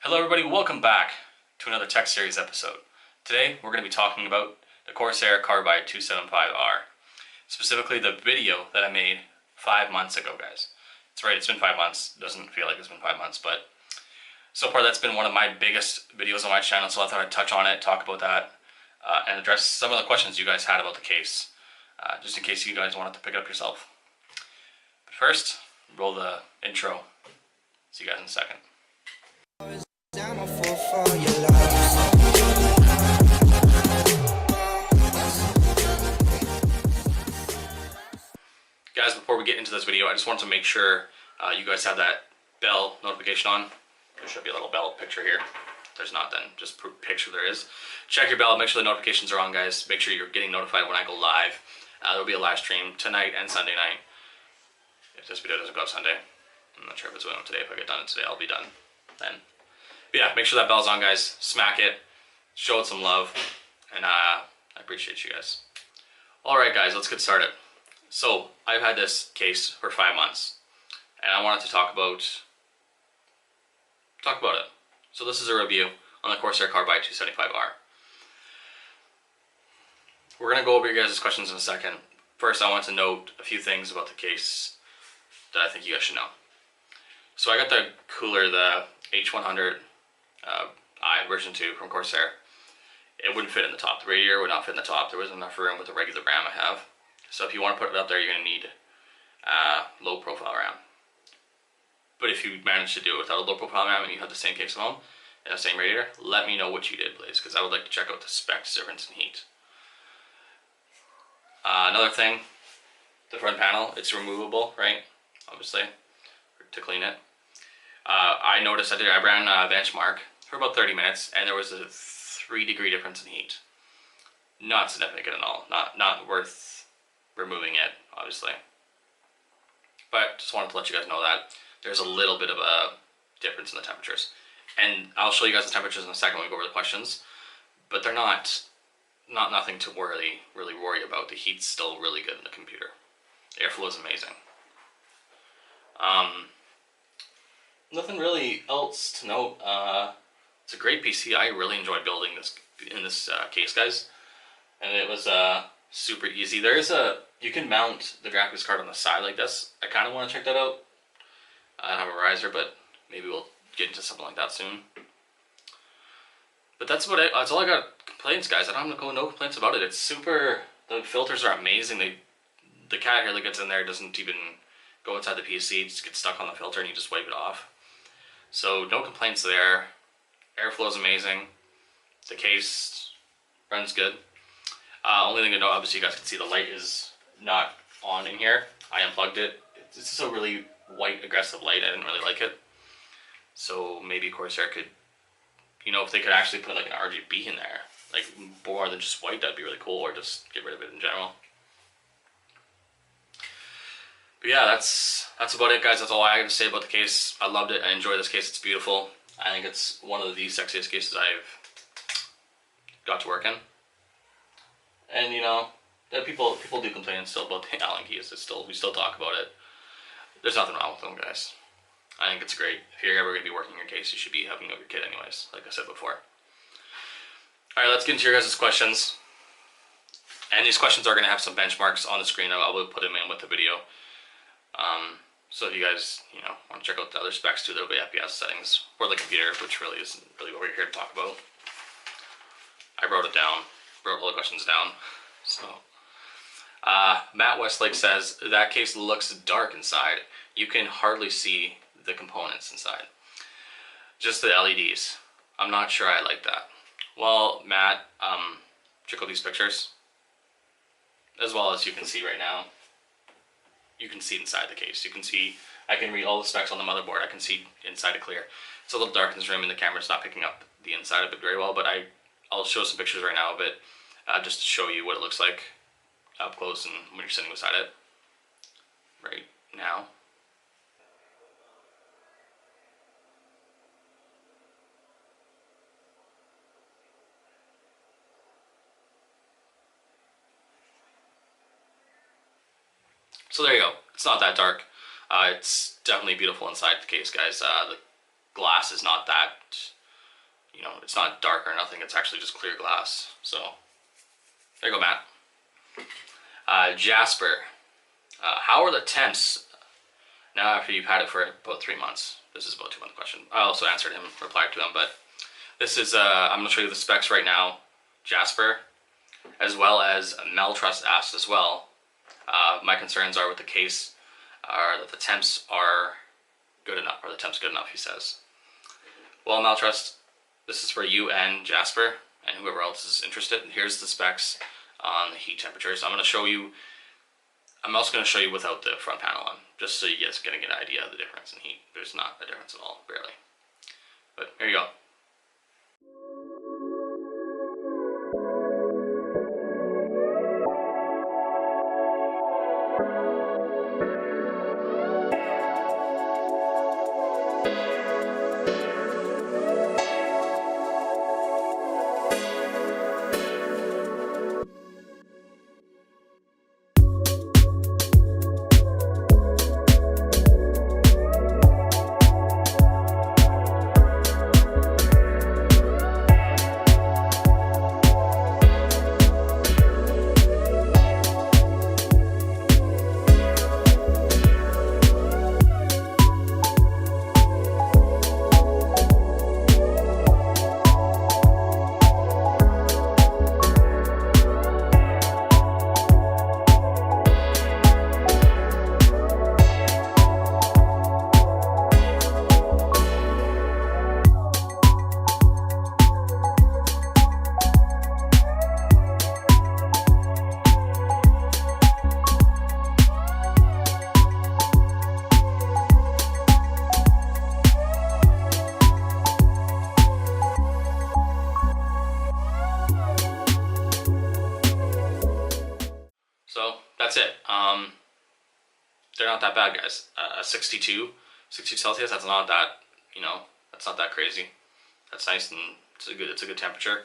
Hello everybody, welcome back to another Tech Series episode. Today we're going to be talking about the Corsair Carbide 275R. Specifically the video that I made 5 months ago, guys. That's right, it's been 5 months. It doesn't feel like it's been 5 months, but so far that's been one of my biggest videos on my channel, so I thought I'd touch on it, talk about that, and address some of the questions you guys had about the case, just in case you guys wanted to pick it up yourself. But first, roll the intro. See you guys in a second. Guys, before we get into this video, I just want to make sure you guys have that bell notification on. There should be a little bell picture here. If there's not, then just picture there is. Check your bell, make sure the notifications are on, guys. Make sure you're getting notified when I go live. There'll be a live stream tonight and Sunday night. If this video doesn't go up Sunday, I'm not sure if it's going up today. If I get done today, I'll be done then. But yeah, make sure that bell's on, guys. Smack it. Show it some love. And I appreciate you guys. Alright guys, let's get started. So, I've had this case for 5 months. And I wanted to talk about it. So this is a review on the Corsair Carbide 275R. We're going to go over your guys' questions in a second. First, I want to note a few things about the case that I think you guys should know. So I got the cooler, the H100 I version 2 from Corsair. It wouldn't fit in the top. The radiator would not fit in the top. There wasn't enough room with the regular RAM I have. So if you want to put it up there, you're going to need low profile RAM. But if you manage to do it without a low profile RAM and you have the same case at home and the same radiator, let me know what you did, please, because I would like to check out the specs difference in heat. Another thing, the front panel, it's removable, right? Obviously, to clean it. I noticed I ran a benchmark for about 30 minutes and there was a 3-degree difference in heat. Not significant at all. Not worth removing it, obviously. But just wanted to let you guys know that there's a little bit of a difference in the temperatures. And I'll show you guys the temperatures in a second when we go over the questions. But they're not nothing to really worry about. The heat's still really good in the computer. Airflow is amazing. Nothing really else to note. It's a great PC. I really enjoyed building this in this case, guys. And it was super easy. You can mount the graphics card on the side like this. I kind of want to check that out. I don't have a riser, but maybe we'll get into something like that soon. But that's about it. That's all I got complaints, guys. I don't have no complaints about it. It's super. The filters are amazing. The cat hair that gets in there doesn't even go inside the PC. It just gets stuck on the filter and you just wipe it off. So no complaints there. Airflow is amazing. The case runs good. Only thing to note, obviously you guys can see the light is not on in here. I unplugged it. It's just a really white aggressive light. I didn't really like it. So maybe Corsair could, if they could actually put like an RGB in there, like more than just white, that'd be really cool, or just get rid of it in general. But yeah, that's about it, guys. That's all I have to say about the case. I loved it. I enjoy this case. It's beautiful. I think it's one of the sexiest cases I've got to work in. And people do complain still about the Allen keys. We still talk about it. There's nothing wrong with them, guys. I think it's great. If you're ever going to be working your case, you should be helping out your kid anyways, like I said before. Alright, let's get into your guys' questions. And these questions are going to have some benchmarks on the screen. I will put them in with the video. So if you guys, want to check out the other specs too, there'll be FPS settings for the computer, which really isn't really what we're here to talk about. I wrote it down, wrote all the questions down. So, Matt Westlake says, that case looks dark inside. You can hardly see the components inside. Just the LEDs. I'm not sure I like that. Well, Matt, check out these pictures. As well as you can see right now. You can see inside the case. I can read all the specs on the motherboard. I can see inside it clear. It's a little dark in this room and the camera's not picking up the inside of it very well, but I'll show some pictures right now of it, just to show you what it looks like up close and when you're sitting beside it right now. So there you go. It's not that dark. It's definitely beautiful inside the case, guys. The glass is not that you know, it's not dark or nothing. It's actually just clear glass. So there you go, Matt. Jasper, how are the temps now after you've had it for about 3 months? This is about a 2-month question. I also answered him, replied to him, but this is, I'm going to show you the specs right now, Jasper, as well as Maltrust asked as well. My concerns are with the case are that the temps are good enough, or the temps good enough, he says. Well, Maltrust, this is for you and Jasper and whoever else is interested. Here's the specs on the heat temperatures. I'm also going to show you without the front panel on, just so you guys can get an idea of the difference in heat. There's not a difference at all, barely. But here you go. So that's it. They're not that bad, guys. 62 Celsius. That's not that, you know, that's not that crazy. That's nice, and it's a good temperature.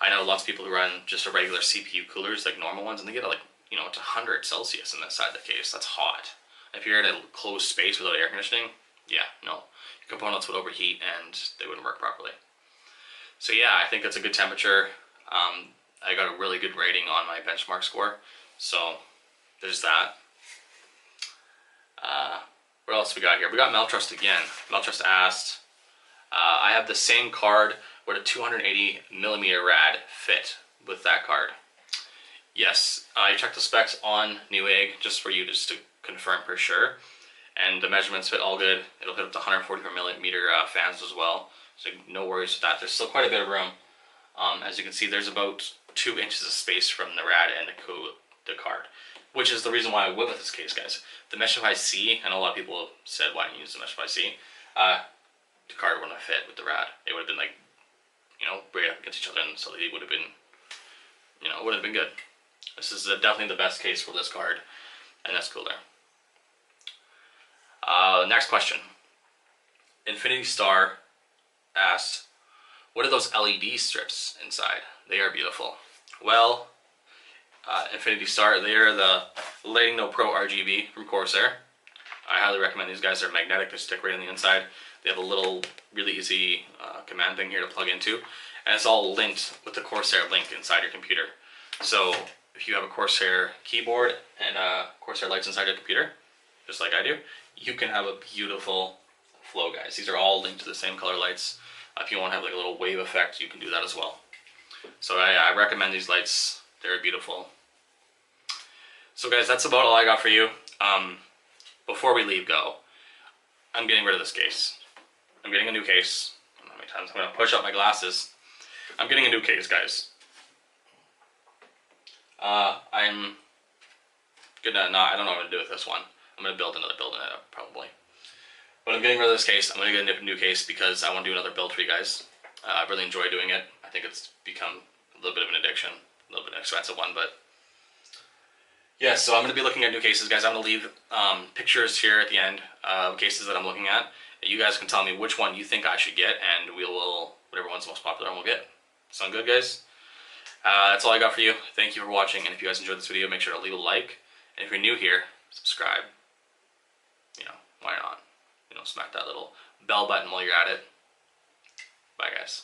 I know lots of people who run just a regular CPU coolers, like normal ones, and they get like, you know, it's 100 Celsius in that side of the case. That's hot. If you're in a closed space without air conditioning, yeah, no, your components would overheat and they wouldn't work properly. So yeah, I think that's a good temperature. I got a really good rating on my benchmark score. So there's that. What else we got here? We got Maltrust again. Maltrust asked, I have the same card with a 280mm rad fit with that card. Yes, I checked the specs on Newegg just for you just to confirm for sure. And the measurements fit all good. It'll hit up to 144mm fans as well. So no worries with that. There's still quite a bit of room. As you can see, there's about 2 inches of space from the rad and the card, which is the reason why I went with this case, guys. The Meshify C, I know a lot of people have said why don't you use the Meshify C. The card wouldn't have fit with the rad. It would have been like, you know, right up against each other, and so it would have been, you know, it would have been good. This is definitely the best case for this card, and that's cool there. Next question. Infinity Star asked, what are those LED strips inside? They are beautiful. Well, Infinity Star, they are the Lighting No Pro RGB from Corsair. I highly recommend these guys. They're magnetic, they stick right on the inside. They have a little really easy command thing here to plug into, and it's all linked with the Corsair link inside your computer. So if you have a Corsair keyboard and Corsair lights inside your computer, just like I do, you can have a beautiful flow, guys. These are all linked to the same color lights. If you want to have like a little wave effect, you can do that as well. So I recommend these lights. They're beautiful. So guys, that's about all I got for you. Before we leave go, I'm getting rid of this case. I'm getting a new case. I don't know how many times I'm going to push up my glasses. I'm getting a new case, guys. I'm gonna not, I don't know what to do with this one. I'm going to build another build in it probably. But I'm getting rid of this case. I'm going to get a new case because I want to do another build for you guys. I really enjoy doing it. I think it's become a little bit of an addiction. A little bit of an expensive one, but yeah, so I'm going to be looking at new cases, guys. I'm going to leave pictures here at the end of cases that I'm looking at. You guys can tell me which one you think I should get, and we will, whatever one's most popular, we'll get. Sound good, guys? That's all I got for you. Thank you for watching, and if you guys enjoyed this video, make sure to leave a like. And if you're new here, subscribe. You know, why not? You know, smack that little bell button while you're at it. Bye, guys.